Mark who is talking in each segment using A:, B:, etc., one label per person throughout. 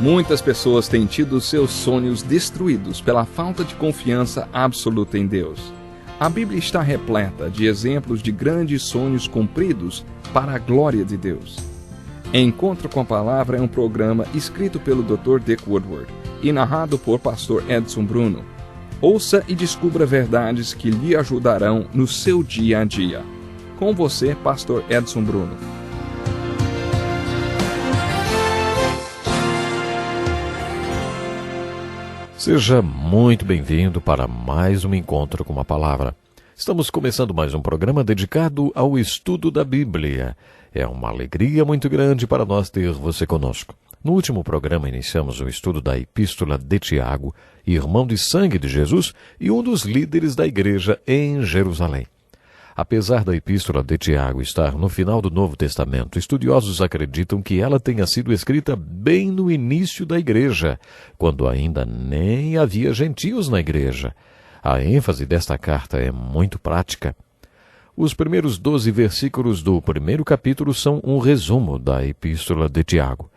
A: Muitas pessoas têm tido seus sonhos destruídos pela falta de confiança absoluta em Deus. A Bíblia está repleta de exemplos de grandes sonhos cumpridos para a glória de Deus. Encontro com a Palavra é um programa escrito pelo Dr. Dick Woodward e narrado por Pastor Edson Bruno. Ouça e descubra verdades que lhe ajudarão no seu dia a dia. Com você, Pastor Edson Bruno.
B: Seja muito bem-vindo para mais um Encontro com a Palavra. Estamos começando mais um programa dedicado ao estudo da Bíblia. É uma alegria muito grande para nós ter você conosco. No último programa iniciamos o estudo da Epístola de Tiago, irmão de sangue de Jesus e um dos líderes da igreja em Jerusalém. Apesar da Epístola de Tiago estar no final do Novo Testamento, estudiosos acreditam que ela tenha sido escrita bem no início da igreja, quando ainda nem havia gentios na igreja. A ênfase desta carta é muito prática. Os primeiros 12 versículos do primeiro capítulo são um resumo da Epístola de Tiago.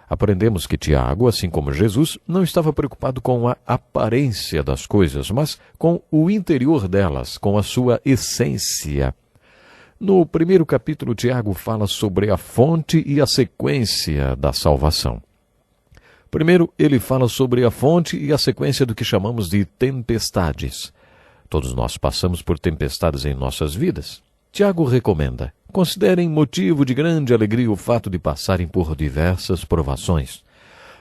B: Aprendemos que Tiago, assim como Jesus, não estava preocupado com a aparência das coisas, mas com o interior delas, com a sua essência. No primeiro capítulo, Tiago fala sobre a fonte e a sequência da salvação. Primeiro, ele fala sobre a fonte e a sequência do que chamamos de tempestades. Todos nós passamos por tempestades em nossas vidas. Tiago recomenda: considerem motivo de grande alegria o fato de passarem por diversas provações.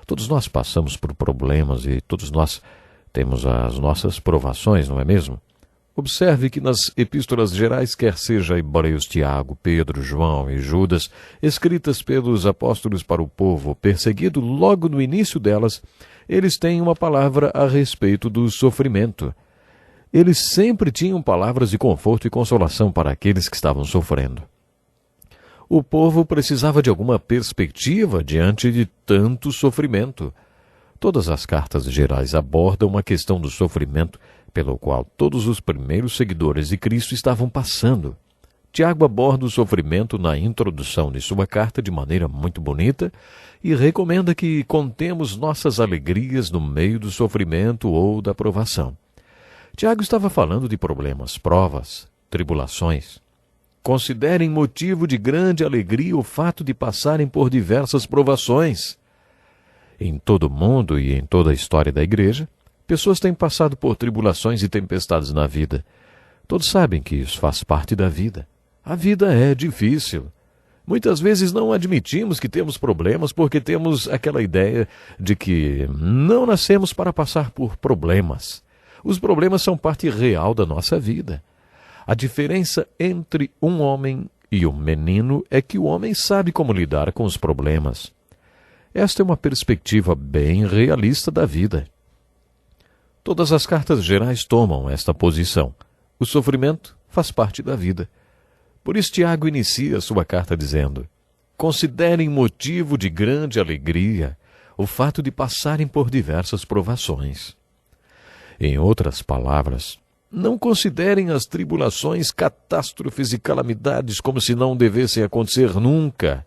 B: Todos nós passamos por problemas e todos nós temos as nossas provações, não é mesmo? Observe que nas epístolas gerais, quer seja Hebreus, Tiago, Pedro, João e Judas, escritas pelos apóstolos para o povo perseguido, logo no início delas, eles têm uma palavra a respeito do sofrimento. Eles sempre tinham palavras de conforto e consolação para aqueles que estavam sofrendo. O povo precisava de alguma perspectiva diante de tanto sofrimento. Todas as cartas gerais abordam a questão do sofrimento pelo qual todos os primeiros seguidores de Cristo estavam passando. Tiago aborda o sofrimento na introdução de sua carta de maneira muito bonita e recomenda que contemos nossas alegrias no meio do sofrimento ou da provação. Tiago estava falando de problemas, provas, tribulações. Considerem motivo de grande alegria o fato de passarem por diversas provações. Em todo o mundo e em toda a história da igreja, pessoas têm passado por tribulações e tempestades na vida. Todos sabem que isso faz parte da vida. A vida é difícil. Muitas vezes não admitimos que temos problemas porque temos aquela ideia de que não nascemos para passar por problemas. Os problemas são parte real da nossa vida. A diferença entre um homem e um menino é que o homem sabe como lidar com os problemas. Esta é uma perspectiva bem realista da vida. Todas as cartas gerais tomam esta posição. O sofrimento faz parte da vida. Por isso, Tiago inicia sua carta dizendo: considerem motivo de grande alegria o fato de passarem por diversas provações. Em outras palavras, não considerem as tribulações, catástrofes e calamidades como se não devessem acontecer nunca.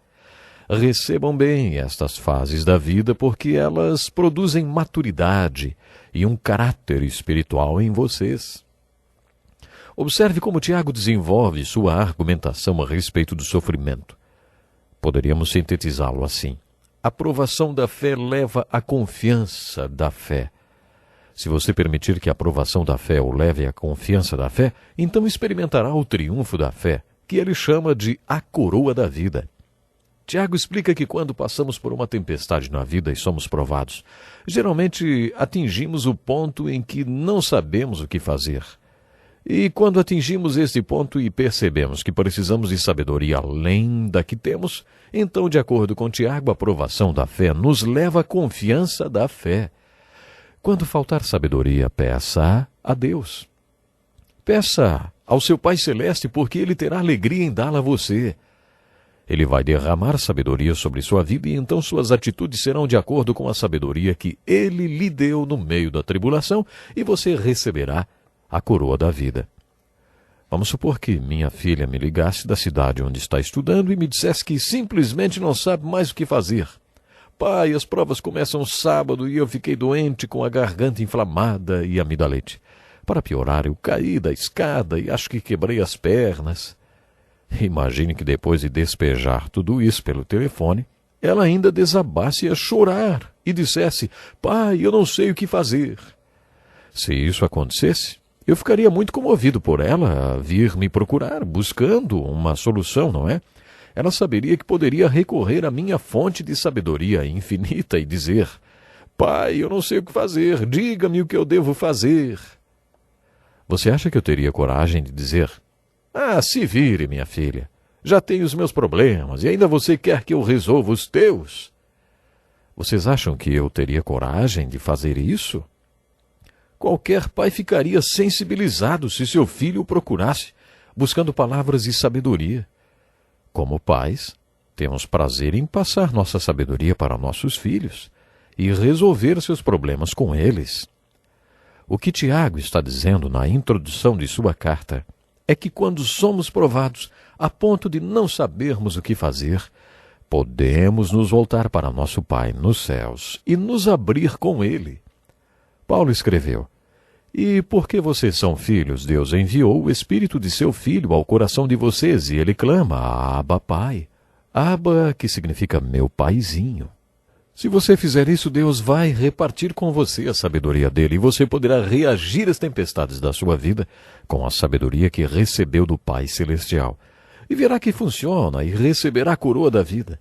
B: Recebam bem estas fases da vida porque elas produzem maturidade e um caráter espiritual em vocês. Observe como Tiago desenvolve sua argumentação a respeito do sofrimento. Poderíamos sintetizá-lo assim: a provação da fé leva à confiança da fé. Se você permitir que a aprovação da fé o leve à confiança da fé, então experimentará o triunfo da fé, que ele chama de a coroa da vida. Tiago explica que quando passamos por uma tempestade na vida e somos provados, geralmente atingimos o ponto em que não sabemos o que fazer. E quando atingimos este ponto e percebemos que precisamos de sabedoria além da que temos, então, de acordo com Tiago, a aprovação da fé nos leva à confiança da fé. Quando faltar sabedoria, peça a Deus. Peça ao seu Pai Celeste, porque Ele terá alegria em dá-la a você. Ele vai derramar sabedoria sobre sua vida e então suas atitudes serão de acordo com a sabedoria que Ele lhe deu no meio da tribulação e você receberá a coroa da vida. Vamos supor que minha filha me ligasse da cidade onde está estudando e me dissesse que simplesmente não sabe mais o que fazer. pai, as provas começam sábado e eu fiquei doente com a garganta inflamada e amidalite. Para piorar, eu caí da escada e acho que quebrei as pernas. Imagine que depois de despejar tudo isso pelo telefone, ela ainda desabasse a chorar e dissesse: pai, eu não sei o que fazer. Se isso acontecesse, eu ficaria muito comovido por ela vir me procurar, buscando uma solução, não é? Ela saberia que poderia recorrer à minha fonte de sabedoria infinita e dizer: pai, eu não sei o que fazer, diga-me o que eu devo fazer. Você acha que eu teria coragem de dizer: ah, se vire, minha filha, já tenho os meus problemas e ainda você quer que eu resolva os teus? Vocês acham que eu teria coragem de fazer isso? Qualquer pai ficaria sensibilizado se seu filho o procurasse, buscando palavras de sabedoria. Como pais, temos prazer em passar nossa sabedoria para nossos filhos e resolver seus problemas com eles. O que Tiago está dizendo na introdução de sua carta é que quando somos provados a ponto de não sabermos o que fazer, podemos nos voltar para nosso Pai nos céus e nos abrir com Ele. Paulo escreveu: e porque vocês são filhos, Deus enviou o Espírito de seu Filho ao coração de vocês, e ele clama: Abba, Pai. Abba, que significa meu paizinho. Se você fizer isso, Deus vai repartir com você a sabedoria dele, e você poderá reagir às tempestades da sua vida com a sabedoria que recebeu do Pai Celestial. E verá que funciona e receberá a coroa da vida.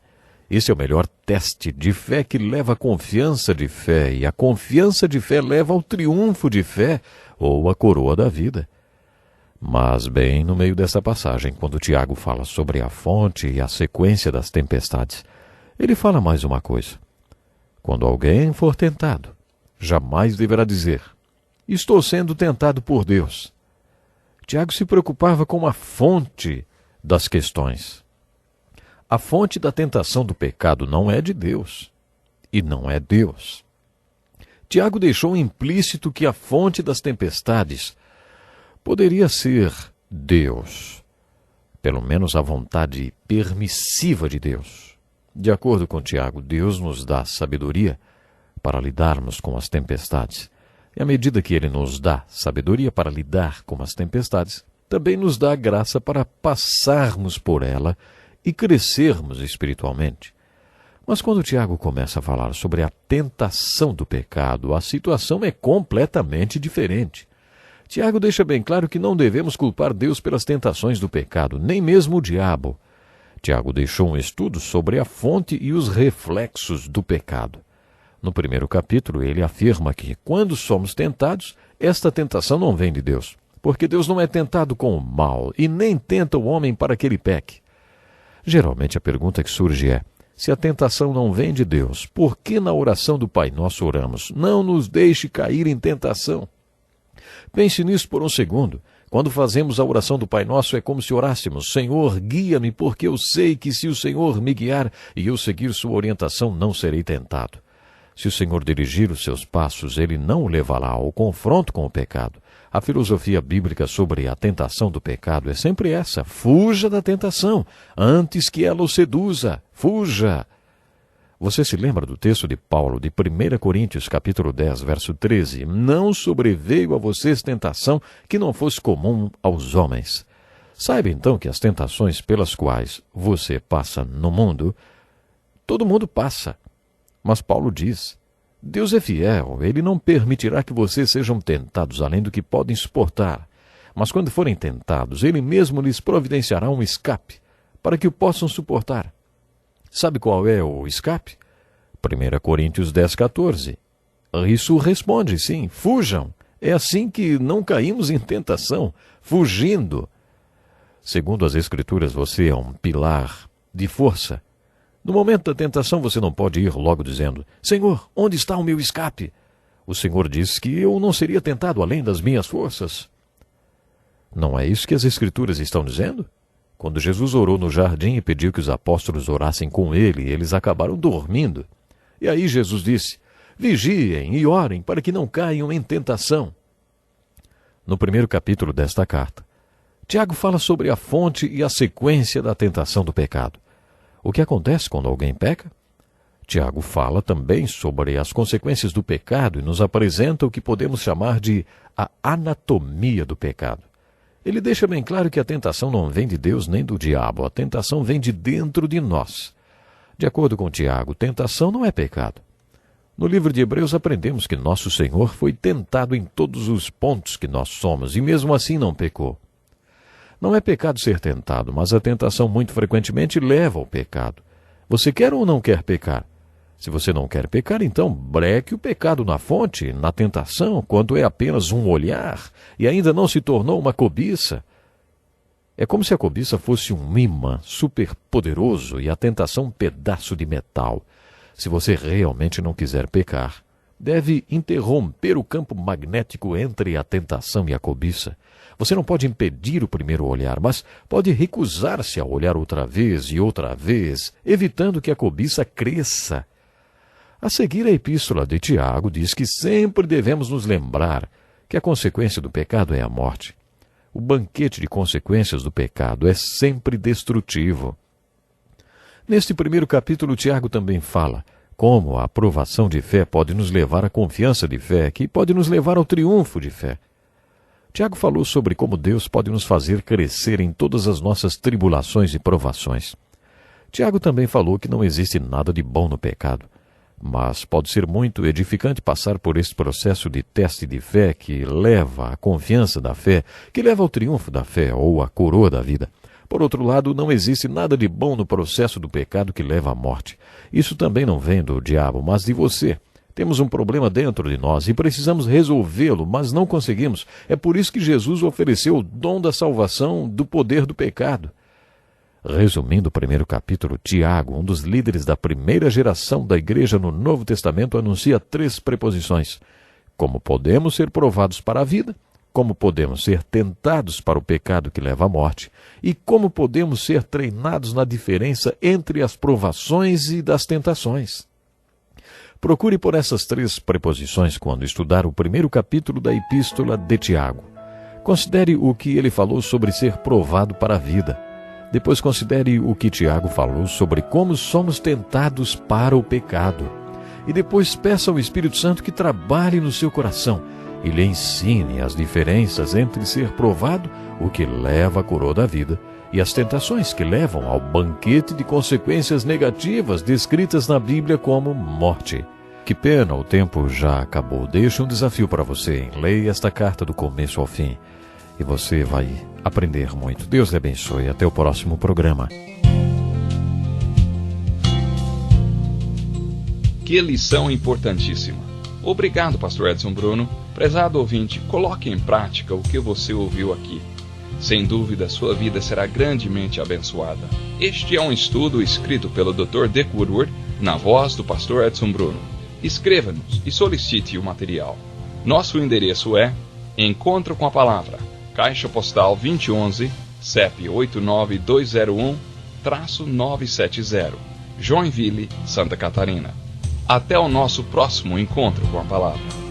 B: Esse é o melhor teste de fé que leva à confiança de fé, e a confiança de fé leva ao triunfo de fé, ou à coroa da vida. Mas bem no meio dessa passagem, quando Tiago fala sobre a fonte e a sequência das tempestades, ele fala mais uma coisa. Quando alguém for tentado, jamais deverá dizer: estou sendo tentado por Deus. Tiago se preocupava com a fonte das questões. A fonte da tentação do pecado não é de Deus, e não é Deus. Tiago deixou implícito que a fonte das tempestades poderia ser Deus, pelo menos a vontade permissiva de Deus. De acordo com Tiago, Deus nos dá sabedoria para lidarmos com as tempestades. E à medida que Ele nos dá sabedoria para lidar com as tempestades, também nos dá graça para passarmos por ela e crescermos espiritualmente. Mas quando Tiago começa a falar sobre a tentação do pecado, a situação é completamente diferente. Tiago deixa bem claro que não devemos culpar Deus pelas tentações do pecado, nem mesmo o diabo. Tiago deixou um estudo sobre a fonte e os reflexos do pecado. No primeiro capítulo, ele afirma que, quando somos tentados, esta tentação não vem de Deus, porque Deus não é tentado com o mal e nem tenta o homem para que ele peque. Geralmente a pergunta que surge é: se a tentação não vem de Deus, por que na oração do Pai Nosso oramos: não nos deixe cair em tentação? Pense nisso por um segundo. Quando fazemos a oração do Pai Nosso, é como se orássemos: Senhor, guia-me, porque eu sei que se o Senhor me guiar e eu seguir sua orientação, não serei tentado. Se o Senhor dirigir os seus passos, Ele não o levará ao confronto com o pecado. A filosofia bíblica sobre a tentação do pecado é sempre essa: fuja da tentação, antes que ela o seduza. Fuja! Você se lembra do texto de Paulo, de 1 Coríntios, capítulo 10, verso 13? Não sobreveio a vocês tentação que não fosse comum aos homens. Saiba então que as tentações pelas quais você passa no mundo, todo mundo passa. Mas Paulo diz: Deus é fiel, Ele não permitirá que vocês sejam tentados além do que podem suportar. Mas quando forem tentados, Ele mesmo lhes providenciará um escape, para que o possam suportar. Sabe qual é o escape? 1 Coríntios 10, 14. Isso responde, sim, fujam. É assim que não caímos em tentação, fugindo. Segundo as Escrituras, você é um pilar de força. No momento da tentação, você não pode ir logo dizendo: Senhor, onde está o meu escape? O Senhor disse que eu não seria tentado além das minhas forças. Não é isso que as Escrituras estão dizendo? Quando Jesus orou no jardim e pediu que os apóstolos orassem com ele, eles acabaram dormindo. E aí Jesus disse: vigiem e orem para que não caiam em tentação. No primeiro capítulo desta carta, Tiago fala sobre a fonte e a sequência da tentação do pecado. O que acontece quando alguém peca? Tiago fala também sobre as consequências do pecado e nos apresenta o que podemos chamar de a anatomia do pecado. Ele deixa bem claro que a tentação não vem de Deus nem do diabo, a tentação vem de dentro de nós. De acordo com Tiago, tentação não é pecado. No livro de Hebreus aprendemos que nosso Senhor foi tentado em todos os pontos que nós somos e mesmo assim não pecou. Não é pecado ser tentado, mas a tentação muito frequentemente leva ao pecado. Você quer ou não quer pecar? Se você não quer pecar, então breque o pecado na fonte, na tentação, quando é apenas um olhar e ainda não se tornou uma cobiça. É como se a cobiça fosse um imã superpoderoso e a tentação um pedaço de metal. Se você realmente não quiser pecar, deve interromper o campo magnético entre a tentação e a cobiça. Você não pode impedir o primeiro olhar, mas pode recusar-se a olhar outra vez, evitando que a cobiça cresça. A seguir, a epístola de Tiago diz que sempre devemos nos lembrar que a consequência do pecado é a morte. O banquete de consequências do pecado é sempre destrutivo. Neste primeiro capítulo, Tiago também fala como a aprovação de fé pode nos levar à confiança de fé, que pode nos levar ao triunfo de fé. Tiago falou sobre como Deus pode nos fazer crescer em todas as nossas tribulações e provações. Tiago também falou que não existe nada de bom no pecado, mas pode ser muito edificante passar por esse processo de teste de fé que leva à confiança da fé, que leva ao triunfo da fé ou à coroa da vida. Por outro lado, não existe nada de bom no processo do pecado que leva à morte. Isso também não vem do diabo, mas de você. Temos um problema dentro de nós e precisamos resolvê-lo, mas não conseguimos. É por isso que Jesus ofereceu o dom da salvação do poder do pecado. Resumindo o primeiro capítulo, Tiago, um dos líderes da primeira geração da igreja no Novo Testamento, anuncia 3 preposições: como podemos ser provados para a vida, como podemos ser tentados para o pecado que leva à morte e como podemos ser treinados na diferença entre as provações e das tentações. Procure por essas 3 preposições quando estudar o primeiro capítulo da epístola de Tiago. Considere o que ele falou sobre ser provado para a vida. Depois considere o que Tiago falou sobre como somos tentados para o pecado. E depois peça ao Espírito Santo que trabalhe no seu coração e lhe ensine as diferenças entre ser provado, o que leva à coroa da vida, e as tentações que levam ao banquete de consequências negativas descritas na Bíblia como morte. Que pena, o tempo já acabou. Deixo um desafio para você. Leia esta carta do começo ao fim e você vai aprender muito. Deus lhe abençoe. Até o próximo programa.
A: Que lição importantíssima. Obrigado, pastor Edson Bruno. Prezado ouvinte, coloque em prática o que você ouviu aqui. Sem dúvida, sua vida será grandemente abençoada. Este é um estudo escrito pelo Dr. Dick Woodward, na voz do pastor Edson Bruno. Escreva-nos e solicite o material. Nosso endereço é Encontro com a Palavra, Caixa Postal 2011, CEP 89201-970, Joinville, Santa Catarina. Até o nosso próximo encontro com a Palavra.